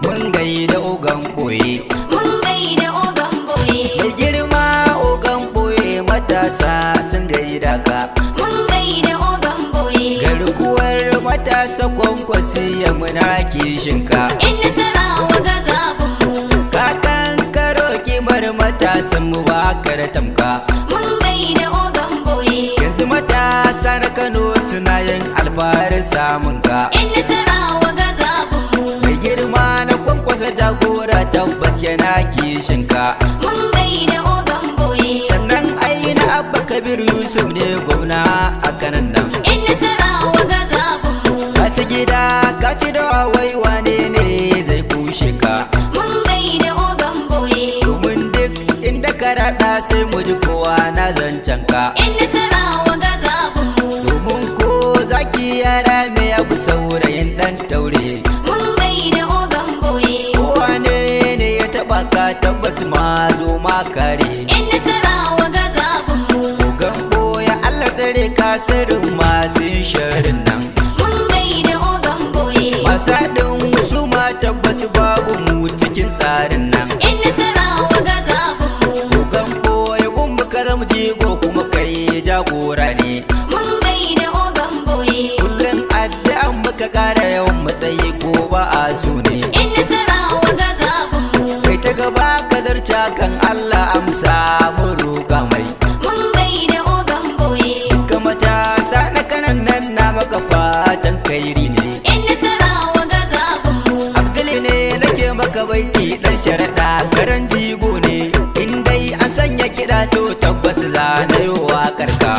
Mun gaida ogan boye, mun gaida ogan boye, mai girma ogan boye, matasa sun gaida ka. mun gaida ogan boye, Garkuwar matasa kwankwasiya muna kishinka. in nasarawa ga zaɓinmu. Ka kankaro kimar matasan mu ba ka da tamka. Mun gaida ogan boye, Yanzu matasa na Kano suna yin alfaharin samun ka. in nasarawa ga zaɓinmu. Mai girma na kwankwasa jagora tabbas yana kishinka. Mun gaida ogan boye, Sannan aina Abba Kabir Yusuf ne gwamna a kanan nan. in nasarawa ga zaɓinmu. Ka ci gida ka ci da wai wane ne zai kushe ka. Mun gaida ogan boye, Domin duk inda ka raɗa sai mu ji kowa na zancen ka. in nasarawa ga zaɓinmu. Domin ko zaki yara mai abu saurayin ɗan taure. Mun gaida ogan boye, Wane ne ya taɓa ka tabbas ma zo ma kare. in nasarawa ga zaɓinmu. Ogan boya Allah tsare ka sirrin masu sharin nan. Mun gaida ogan boye, Masu haɗin wasu ma tabbas babu mu cikin tsarin nan. in nasarawa ga zaɓinmu. Ogan boya gumba ka zama jigo kuma kai jagora ne. Mun gaida ogan boye, Kullum addu'an muka ƙara yawan matsayi ko ba a so ne. in nasarawa ga zaɓinmu. Kai ta gaba ka zarce kan Allah amsa mu roƙa mai. Mun gaida ogan boye, Ka matasa na kanan nan na maka fatan kairi ne. in nasarawa ga zaɓinmu. Abdul ne nake maka baiti dan sharaɗa karan jigo ne. In dai an sanya kiɗa to tabbas za na yi waƙar ka.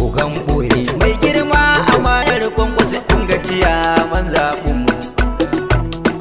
Ogan boye mai girma amanar kwankwasa kun gaciya man zaɓin mu.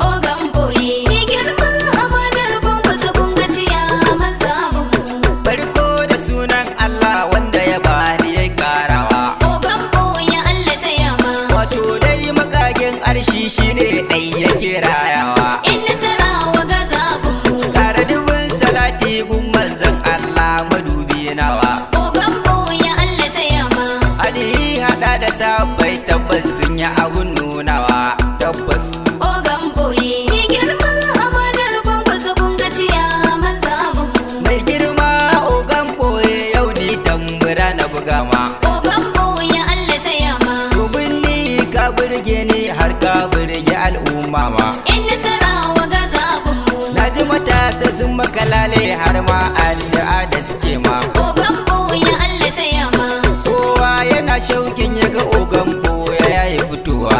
Ogan boye, ni girma amanar kwankwasa kun ga ciyaman zaɓinmu. Farko da sunan Allah wanda ya bani ya karawa. Ogan boye Allah ta yama, Wato dai makagen arshi shine ɗai yake rayawa. in nasarawa ga zaɓinmu. Kara dubin salati gun manzon Allah madubi nawa. Ogan boye Allah ta yama, Ali hada da sabai tabbas sun yi abun nunawa. Tabbas ogan boye, ni girma amanar kwankwasa kun ga ciyaman zaɓinmu. mai girma ogan boye yau ni tambura na buga ma. Ogan boye Allah ta yama, Domin ni ka burge ni har ka burge al'umma ma. in nasarawa ga zaɓinmu. Na ji matasa sun makalale har ma addu'a da suke ma. Ogan boye Allah ta yama, Kowa yana shaukin ya ga ogan boye ya yi fitowa.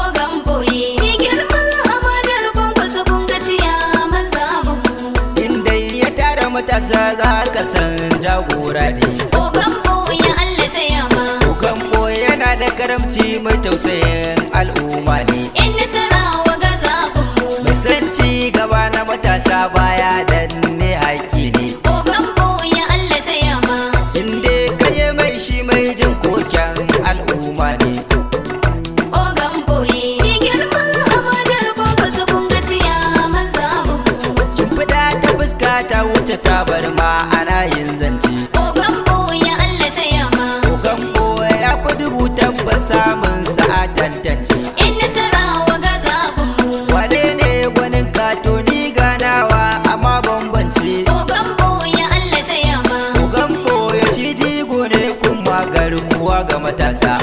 ogan boye, ni girma amanar kwankwasa kun ga ciyaman zaɓinmu. In dai ya tara matasa za ka san jagora ne. Ogan boye Allah ta yama, Ogan boye yana da karamci mai tausayin al'umma ne. in nasarawa ga zaɓinmu. Mai son ci gaba na matasa baya danne haƙƙi ne. Ogan boye Allah ta yama, In dai kaje mai shi mai jin koken al'umma ne. ogan boye, ni girma amanar kwankwasa kun ga ciyaman zaɓinmu. Shimfiɗa ta fuska ta wuce ta bar ma ana yin zance. Ogan boye Allah ta yama, Ogan boye ya fi dubu tabbas samun sa'a tantance. in nasarawa ga zaɓinmu. Wane ne gwanin kato ni ganawa amma bambance. Ogan boye Allah ta yama, Ogan boye shi jigo ne kuma garkuwa ga matasa.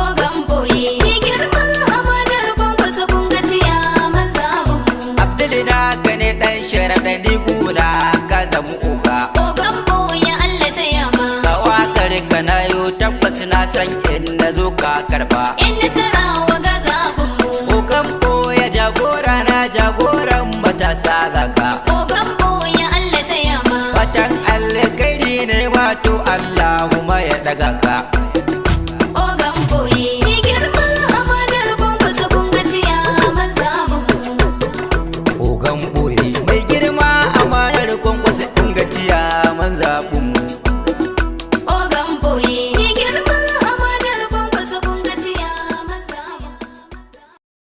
ogan boye, ni girma amanar kwankwasa kun ga ciyaman zaɓinmu. Abdul na ka ne ɗan sharaɗa ni gula ka zamu oga. Ogan boye Allah ta yama, Ka waƙar ka na yo tabbas na san in na zo ka karɓa. in nasarawa ga zaɓinmu. Ogan boye jagora na jagoran matasa ga ka. Ogan boye Allah ta yama, Fatan alkairi ne wato Allahumma ya daga ka. ogan boye, ni girma amanar kwankwasa kun ga ciyaman zaɓinmu. Ogan boye